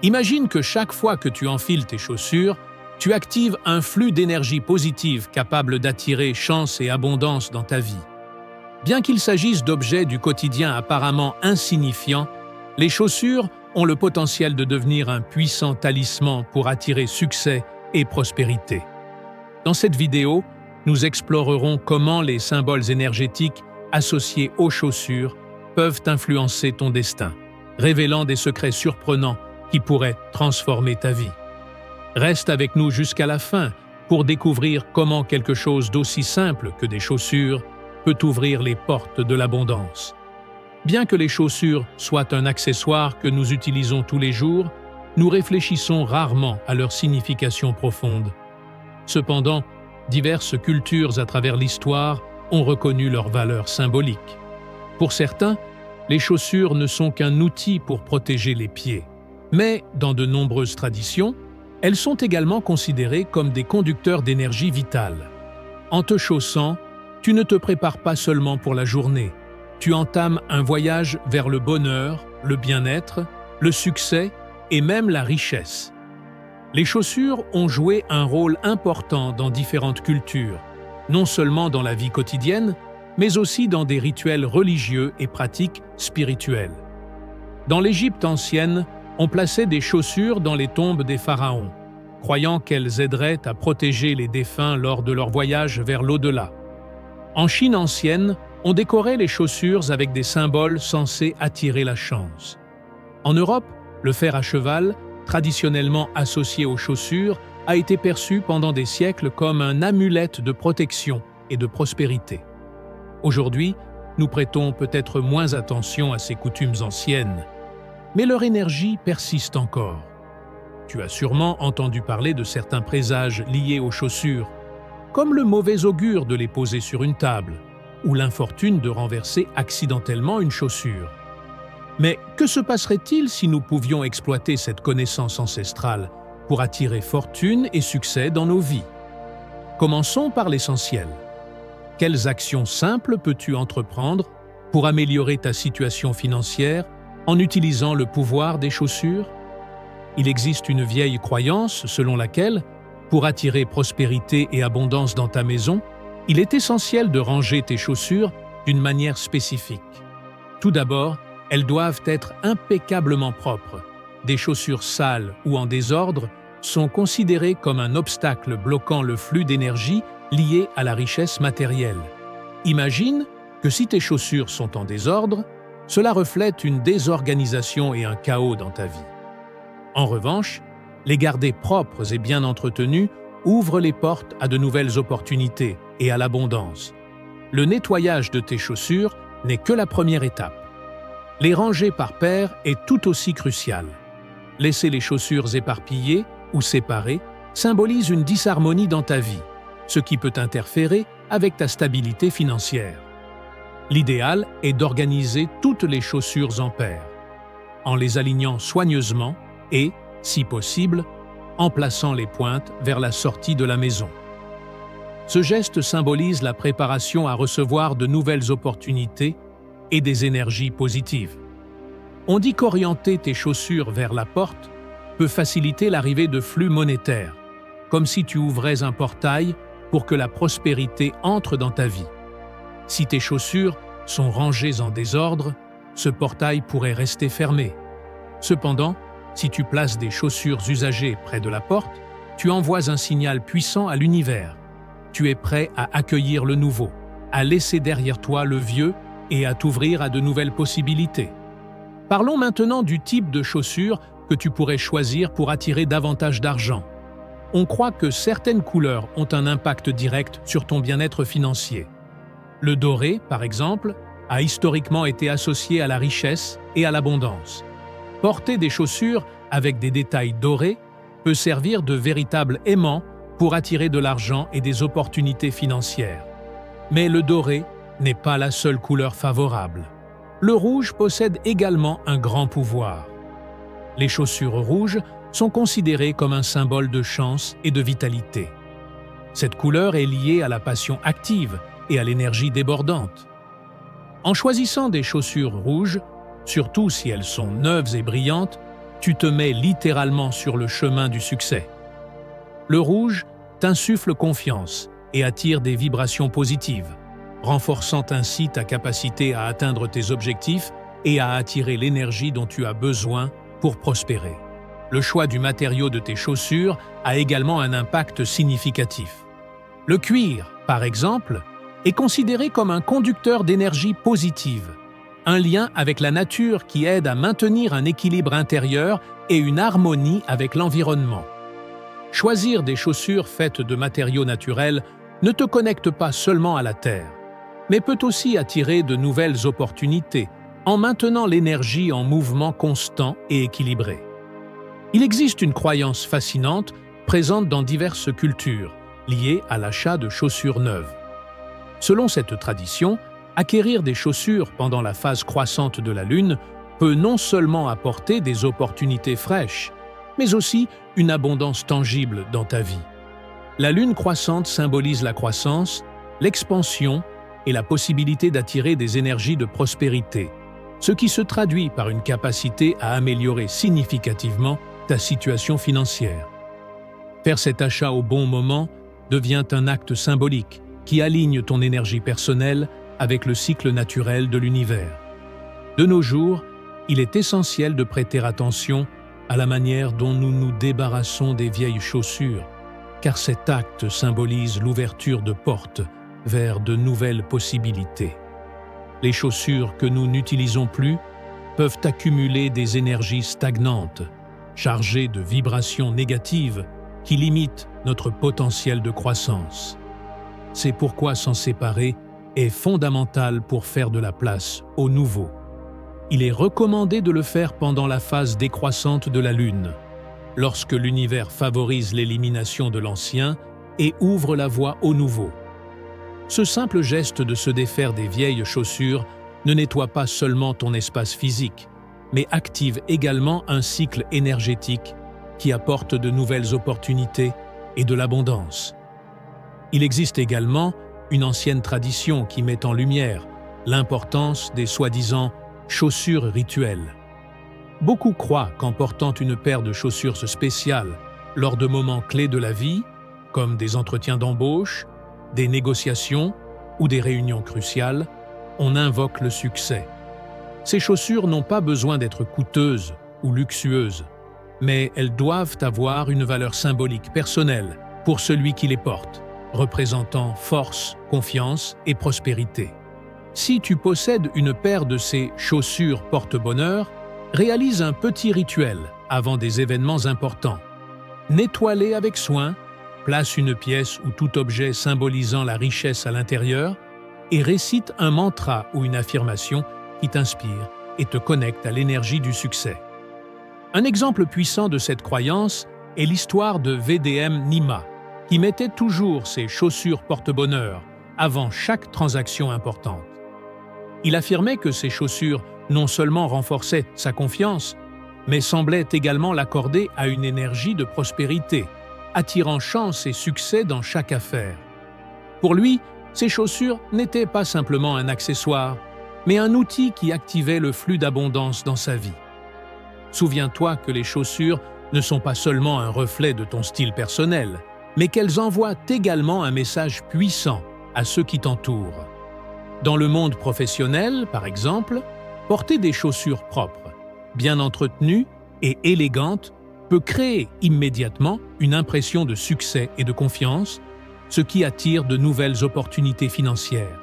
Imagine que chaque fois que tu enfiles tes chaussures, tu actives un flux d'énergie positive capable d'attirer chance et abondance dans ta vie. Bien qu'il s'agisse d'objets du quotidien apparemment insignifiants, les chaussures ont le potentiel de devenir un puissant talisman pour attirer succès et prospérité. Dans cette vidéo, nous explorerons comment les symboles énergétiques associés aux chaussures peuvent influencer ton destin, révélant des secrets surprenants qui pourraient transformer ta vie. Reste avec nous jusqu'à la fin pour découvrir comment quelque chose d'aussi simple que des chaussures peut ouvrir les portes de l'abondance. Bien que les chaussures soient un accessoire que nous utilisons tous les jours, nous réfléchissons rarement à leur signification profonde. Cependant, diverses cultures à travers l'histoire ont reconnu leur valeur symbolique. Pour certains, les chaussures ne sont qu'un outil pour protéger les pieds. Mais, dans de nombreuses traditions, elles sont également considérées comme des conducteurs d'énergie vitale. En te chaussant, tu ne te prépares pas seulement pour la journée, tu entames un voyage vers le bonheur, le bien-être, le succès et même la richesse. Les chaussures ont joué un rôle important dans différentes cultures, non seulement dans la vie quotidienne, mais aussi dans des rituels religieux et pratiques spirituelles. Dans l'Égypte ancienne, on plaçait des chaussures dans les tombes des pharaons, croyant qu'elles aideraient à protéger les défunts lors de leur voyage vers l'au-delà. En Chine ancienne, on décorait les chaussures avec des symboles censés attirer la chance. En Europe, le fer à cheval, traditionnellement associé aux chaussures, a été perçu pendant des siècles comme un amulette de protection et de prospérité. Aujourd'hui, nous prêtons peut-être moins attention à ces coutumes anciennes, mais leur énergie persiste encore. Tu as sûrement entendu parler de certains présages liés aux chaussures, comme le mauvais augure de les poser sur une table, ou l'infortune de renverser accidentellement une chaussure. Mais que se passerait-il si nous pouvions exploiter cette connaissance ancestrale pour attirer fortune et succès dans nos vies? Commençons par l'essentiel. Quelles actions simples peux-tu entreprendre pour améliorer ta situation financière en utilisant le pouvoir des chaussures? Il existe une vieille croyance selon laquelle, pour attirer prospérité et abondance dans ta maison, il est essentiel de ranger tes chaussures d'une manière spécifique. Tout d'abord, elles doivent être impeccablement propres. Des chaussures sales ou en désordre sont considérées comme un obstacle bloquant le flux d'énergie lié à la richesse matérielle. Imagine que si tes chaussures sont en désordre, cela reflète une désorganisation et un chaos dans ta vie. En revanche, les garder propres et bien entretenues ouvre les portes à de nouvelles opportunités et à l'abondance. Le nettoyage de tes chaussures n'est que la première étape. Les ranger par paire est tout aussi crucial. Laisser les chaussures éparpillées ou séparées symbolise une disharmonie dans ta vie, ce qui peut interférer avec ta stabilité financière. L'idéal est d'organiser toutes les chaussures en paires, en les alignant soigneusement et, si possible, en plaçant les pointes vers la sortie de la maison. Ce geste symbolise la préparation à recevoir de nouvelles opportunités et des énergies positives. On dit qu'orienter tes chaussures vers la porte peut faciliter l'arrivée de flux monétaires, comme si tu ouvrais un portail pour que la prospérité entre dans ta vie. Si tes chaussures sont rangées en désordre, ce portail pourrait rester fermé. Cependant, si tu places des chaussures usagées près de la porte, tu envoies un signal puissant à l'univers. Tu es prêt à accueillir le nouveau, à laisser derrière toi le vieux et à t'ouvrir à de nouvelles possibilités. Parlons maintenant du type de chaussures que tu pourrais choisir pour attirer davantage d'argent. On croit que certaines couleurs ont un impact direct sur ton bien-être financier. Le doré, par exemple, a historiquement été associé à la richesse et à l'abondance. Porter des chaussures avec des détails dorés peut servir de véritable aimant pour attirer de l'argent et des opportunités financières. Mais le doré n'est pas la seule couleur favorable. Le rouge possède également un grand pouvoir. Les chaussures rouges sont considérées comme un symbole de chance et de vitalité. Cette couleur est liée à la passion active et à l'énergie débordante. En choisissant des chaussures rouges, surtout si elles sont neuves et brillantes, tu te mets littéralement sur le chemin du succès. Le rouge t'insuffle confiance et attire des vibrations positives, renforçant ainsi ta capacité à atteindre tes objectifs et à attirer l'énergie dont tu as besoin pour prospérer. Le choix du matériau de tes chaussures a également un impact significatif. Le cuir, par exemple, est considéré comme un conducteur d'énergie positive, un lien avec la nature qui aide à maintenir un équilibre intérieur et une harmonie avec l'environnement. Choisir des chaussures faites de matériaux naturels ne te connecte pas seulement à la terre, mais peut aussi attirer de nouvelles opportunités en maintenant l'énergie en mouvement constant et équilibré. Il existe une croyance fascinante présente dans diverses cultures, liée à l'achat de chaussures neuves. Selon cette tradition, acquérir des chaussures pendant la phase croissante de la Lune peut non seulement apporter des opportunités fraîches, mais aussi une abondance tangible dans ta vie. La Lune croissante symbolise la croissance, l'expansion et la possibilité d'attirer des énergies de prospérité, ce qui se traduit par une capacité à améliorer significativement ta situation financière. Faire cet achat au bon moment devient un acte symbolique qui aligne ton énergie personnelle avec le cycle naturel de l'univers. De nos jours, il est essentiel de prêter attention à la manière dont nous nous débarrassons des vieilles chaussures, car cet acte symbolise l'ouverture de portes vers de nouvelles possibilités. Les chaussures que nous n'utilisons plus peuvent accumuler des énergies stagnantes, chargées de vibrations négatives qui limitent notre potentiel de croissance. C'est pourquoi s'en séparer est fondamental pour faire de la place au nouveau. Il est recommandé de le faire pendant la phase décroissante de la Lune, lorsque l'univers favorise l'élimination de l'ancien et ouvre la voie au nouveau. Ce simple geste de se défaire des vieilles chaussures ne nettoie pas seulement ton espace physique, mais active également un cycle énergétique qui apporte de nouvelles opportunités et de l'abondance. Il existe également une ancienne tradition qui met en lumière l'importance des soi-disant chaussures rituelles. Beaucoup croient qu'en portant une paire de chaussures spéciales lors de moments clés de la vie, comme des entretiens d'embauche, des négociations ou des réunions cruciales, on invoque le succès. Ces chaussures n'ont pas besoin d'être coûteuses ou luxueuses, mais elles doivent avoir une valeur symbolique personnelle pour celui qui les porte, représentant force, confiance et prospérité. Si tu possèdes une paire de ces chaussures porte-bonheur, réalise un petit rituel avant des événements importants. Nettoie-les avec soin, place une pièce ou tout objet symbolisant la richesse à l'intérieur et récite un mantra ou une affirmation qui t'inspire et te connecte à l'énergie du succès. Un exemple puissant de cette croyance est l'histoire de VDM Nima, qui mettait toujours ses chaussures porte-bonheur avant chaque transaction importante. Il affirmait que ces chaussures non seulement renforçaient sa confiance, mais semblaient également l'accorder à une énergie de prospérité, attirant chance et succès dans chaque affaire. Pour lui, ces chaussures n'étaient pas simplement un accessoire, mais un outil qui activait le flux d'abondance dans sa vie. Souviens-toi que les chaussures ne sont pas seulement un reflet de ton style personnel, mais qu'elles envoient également un message puissant à ceux qui t'entourent. Dans le monde professionnel, par exemple, porter des chaussures propres, bien entretenues et élégantes peut créer immédiatement une impression de succès et de confiance, ce qui attire de nouvelles opportunités financières.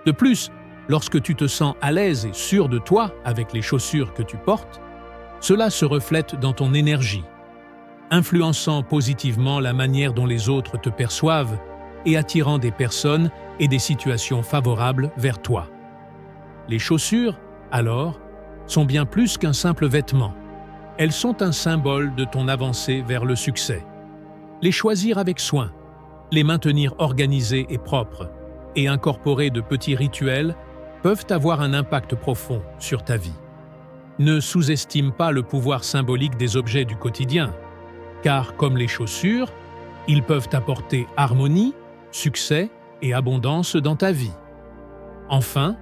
De plus, lorsque tu te sens à l'aise et sûr de toi avec les chaussures que tu portes, cela se reflète dans ton énergie, influençant positivement la manière dont les autres te perçoivent et attirant des personnes et des situations favorables vers toi. Les chaussures, alors, sont bien plus qu'un simple vêtement. Elles sont un symbole de ton avancée vers le succès. Les choisir avec soin, les maintenir organisées et propres, et incorporer de petits rituels peuvent avoir un impact profond sur ta vie. Ne sous-estime pas le pouvoir symbolique des objets du quotidien, car comme les chaussures, ils peuvent apporter harmonie, succès et abondance dans ta vie. Enfin,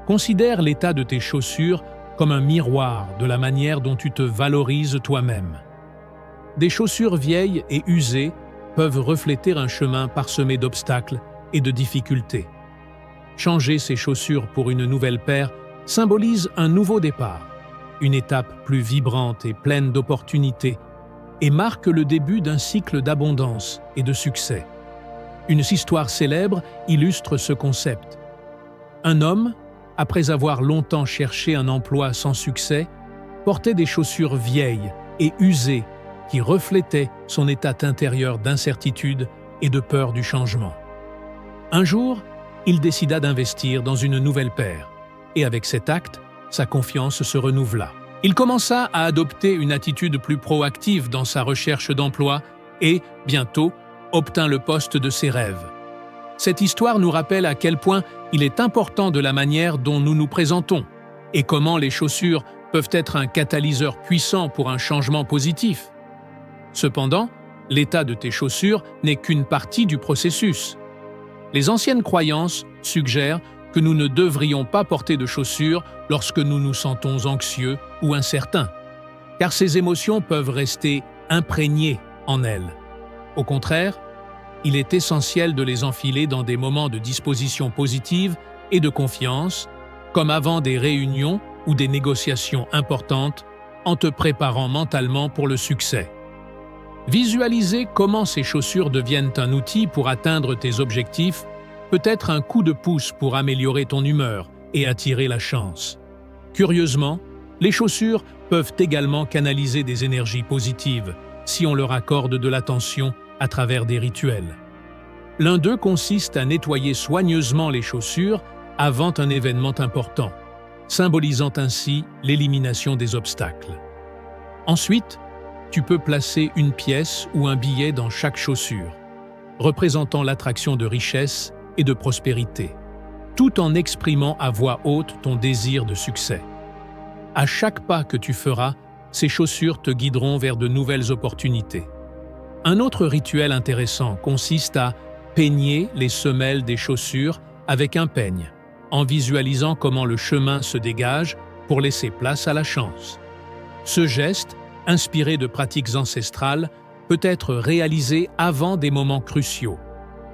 considère l'état de tes chaussures comme un miroir de la manière dont tu te valorises toi-même. Des chaussures vieilles et usées peuvent refléter un chemin parsemé d'obstacles et de difficultés. Changer ses chaussures pour une nouvelle paire symbolise un nouveau départ, une étape plus vibrante et pleine d'opportunités, et marque le début d'un cycle d'abondance et de succès. Une histoire célèbre illustre ce concept. Un homme, après avoir longtemps cherché un emploi sans succès, portait des chaussures vieilles et usées qui reflétaient son état intérieur d'incertitude et de peur du changement. Un jour, il décida d'investir dans une nouvelle paire, et avec cet acte, sa confiance se renouvela. Il commença à adopter une attitude plus proactive dans sa recherche d'emploi et, bientôt, obtint le poste de ses rêves. Cette histoire nous rappelle à quel point il est important de la manière dont nous nous présentons et comment les chaussures peuvent être un catalyseur puissant pour un changement positif. Cependant, l'état de tes chaussures n'est qu'une partie du processus. Les anciennes croyances suggèrent que nous ne devrions pas porter de chaussures lorsque nous nous sentons anxieux ou incertains, car ces émotions peuvent rester imprégnées en elles. Au contraire, il est essentiel de les enfiler dans des moments de disposition positive et de confiance, comme avant des réunions ou des négociations importantes, en te préparant mentalement pour le succès. Visualiser comment ces chaussures deviennent un outil pour atteindre tes objectifs peut être un coup de pouce pour améliorer ton humeur et attirer la chance. Curieusement, les chaussures peuvent également canaliser des énergies positives si on leur accorde de l'attention à travers des rituels. L'un d'eux consiste à nettoyer soigneusement les chaussures avant un événement important, symbolisant ainsi l'élimination des obstacles. Ensuite, tu peux placer une pièce ou un billet dans chaque chaussure, représentant l'attraction de richesse et de prospérité, tout en exprimant à voix haute ton désir de succès. À chaque pas que tu feras, ces chaussures te guideront vers de nouvelles opportunités. Un autre rituel intéressant consiste à peigner les semelles des chaussures avec un peigne, en visualisant comment le chemin se dégage pour laisser place à la chance. Ce geste, inspiré de pratiques ancestrales, peut être réalisé avant des moments cruciaux,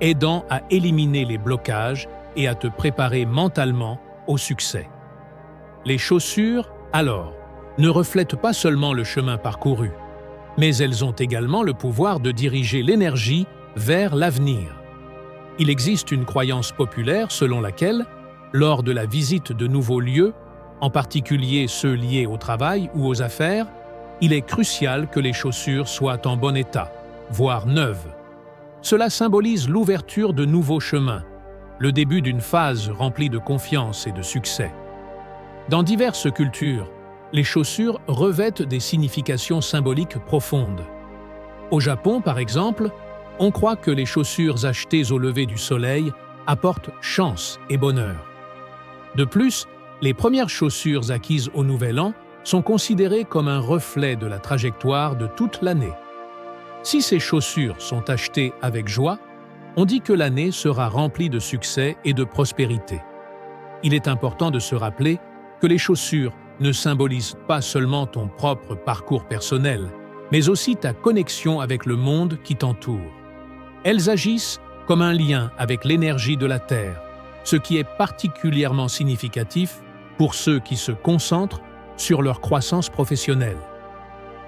aidant à éliminer les blocages et à te préparer mentalement au succès. Les chaussures, alors, ne reflètent pas seulement le chemin parcouru, mais elles ont également le pouvoir de diriger l'énergie vers l'avenir. Il existe une croyance populaire selon laquelle, lors de la visite de nouveaux lieux, en particulier ceux liés au travail ou aux affaires, il est crucial que les chaussures soient en bon état, voire neuves. Cela symbolise l'ouverture de nouveaux chemins, le début d'une phase remplie de confiance et de succès. Dans diverses cultures, les chaussures revêtent des significations symboliques profondes. Au Japon, par exemple, on croit que les chaussures achetées au lever du soleil apportent chance et bonheur. De plus, les premières chaussures acquises au Nouvel An sont considérées comme un reflet de la trajectoire de toute l'année. Si ces chaussures sont achetées avec joie, on dit que l'année sera remplie de succès et de prospérité. Il est important de se rappeler que les chaussures ne symbolisent pas seulement ton propre parcours personnel, mais aussi ta connexion avec le monde qui t'entoure. Elles agissent comme un lien avec l'énergie de la Terre, ce qui est particulièrement significatif pour ceux qui se concentrent sur leur croissance professionnelle.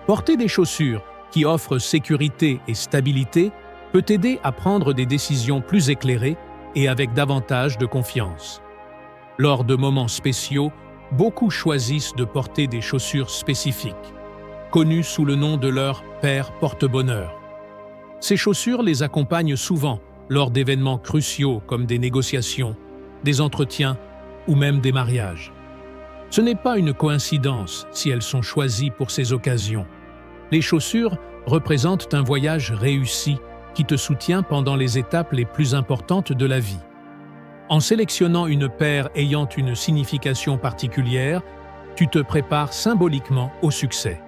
Porter des chaussures qui offrent sécurité et stabilité peut t'aider à prendre des décisions plus éclairées et avec davantage de confiance. Lors de moments spéciaux, beaucoup choisissent de porter des chaussures spécifiques, connues sous le nom de leur paire porte-bonheur. Ces chaussures les accompagnent souvent lors d'événements cruciaux comme des négociations, des entretiens ou même des mariages. Ce n'est pas une coïncidence si elles sont choisies pour ces occasions. Les chaussures représentent un voyage réussi qui te soutient pendant les étapes les plus importantes de la vie. En sélectionnant une paire ayant une signification particulière, tu te prépares symboliquement au succès.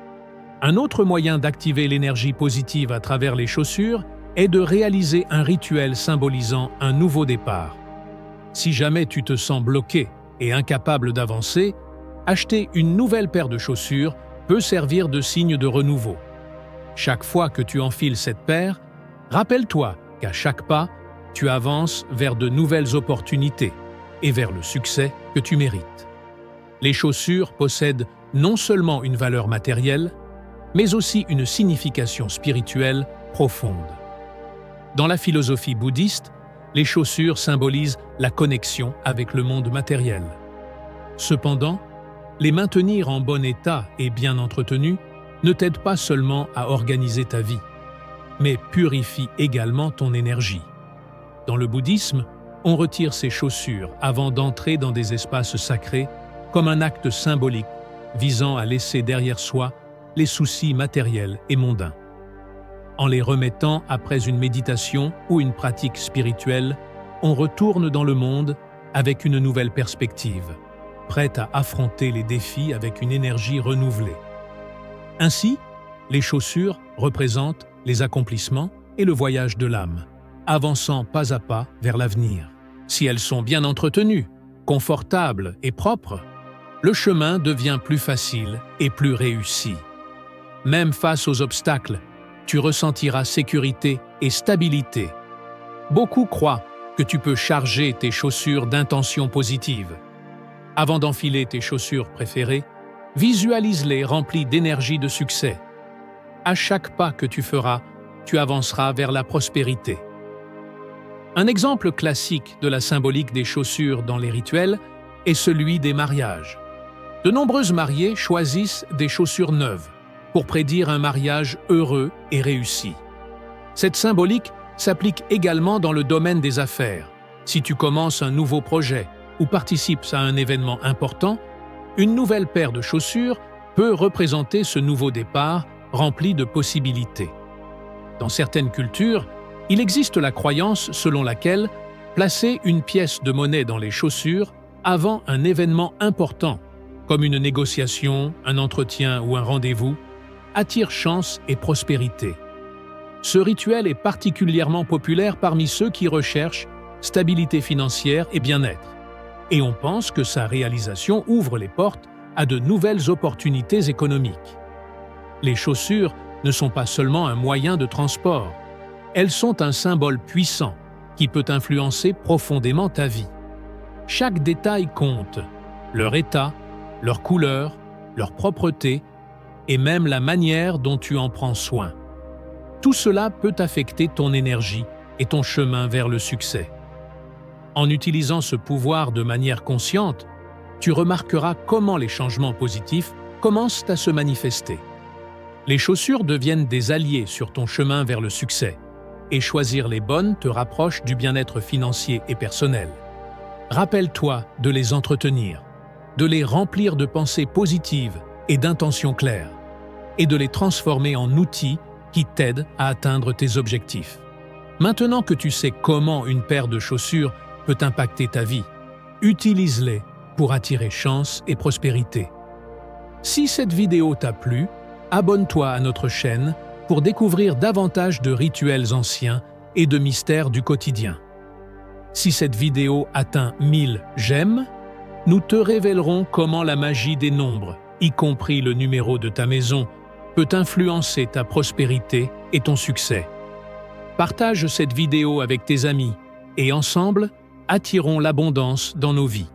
Un autre moyen d'activer l'énergie positive à travers les chaussures est de réaliser un rituel symbolisant un nouveau départ. Si jamais tu te sens bloqué et incapable d'avancer, acheter une nouvelle paire de chaussures peut servir de signe de renouveau. Chaque fois que tu enfiles cette paire, rappelle-toi qu'à chaque pas, tu avances vers de nouvelles opportunités et vers le succès que tu mérites. Les chaussures possèdent non seulement une valeur matérielle, mais aussi une signification spirituelle profonde. Dans la philosophie bouddhiste, les chaussures symbolisent la connexion avec le monde matériel. Cependant, les maintenir en bon état et bien entretenues ne t'aide pas seulement à organiser ta vie, mais purifie également ton énergie. Dans le bouddhisme, on retire ses chaussures avant d'entrer dans des espaces sacrés comme un acte symbolique visant à laisser derrière soi les soucis matériels et mondains. En les remettant après une méditation ou une pratique spirituelle, on retourne dans le monde avec une nouvelle perspective, prête à affronter les défis avec une énergie renouvelée. Ainsi, les chaussures représentent les accomplissements et le voyage de l'âme, avançant pas à pas vers l'avenir. Si elles sont bien entretenues, confortables et propres, le chemin devient plus facile et plus réussi. Même face aux obstacles, tu ressentiras sécurité et stabilité. Beaucoup croient que tu peux charger tes chaussures d'intentions positives. Avant d'enfiler tes chaussures préférées, visualise-les remplies d'énergie de succès. À chaque pas que tu feras, tu avanceras vers la prospérité. Un exemple classique de la symbolique des chaussures dans les rituels est celui des mariages. De nombreuses mariées choisissent des chaussures neuves pour prédire un mariage heureux et réussi. Cette symbolique s'applique également dans le domaine des affaires. Si tu commences un nouveau projet ou participes à un événement important, une nouvelle paire de chaussures peut représenter ce nouveau départ rempli de possibilités. Dans certaines cultures, il existe la croyance selon laquelle placer une pièce de monnaie dans les chaussures avant un événement important, comme une négociation, un entretien ou un rendez-vous, attire chance et prospérité. Ce rituel est particulièrement populaire parmi ceux qui recherchent stabilité financière et bien-être, et on pense que sa réalisation ouvre les portes à de nouvelles opportunités économiques. Les chaussures ne sont pas seulement un moyen de transport, elles sont un symbole puissant qui peut influencer profondément ta vie. Chaque détail compte, leur état, leur couleur, leur propreté et même la manière dont tu en prends soin. Tout cela peut affecter ton énergie et ton chemin vers le succès. En utilisant ce pouvoir de manière consciente, tu remarqueras comment les changements positifs commencent à se manifester. Les chaussures deviennent des alliés sur ton chemin vers le succès, et choisir les bonnes te rapproche du bien-être financier et personnel. Rappelle-toi de les entretenir, de les remplir de pensées positives et d'intentions claires, et de les transformer en outils qui t'aident à atteindre tes objectifs. Maintenant que tu sais comment une paire de chaussures peut impacter ta vie, utilise-les pour attirer chance et prospérité. Si cette vidéo t'a plu, abonne-toi à notre chaîne pour découvrir davantage de rituels anciens et de mystères du quotidien. Si cette vidéo atteint 1000 j'aime, nous te révélerons comment la magie des nombres, y compris le numéro de ta maison, peut influencer ta prospérité et ton succès. Partage cette vidéo avec tes amis et ensemble, attirons l'abondance dans nos vies.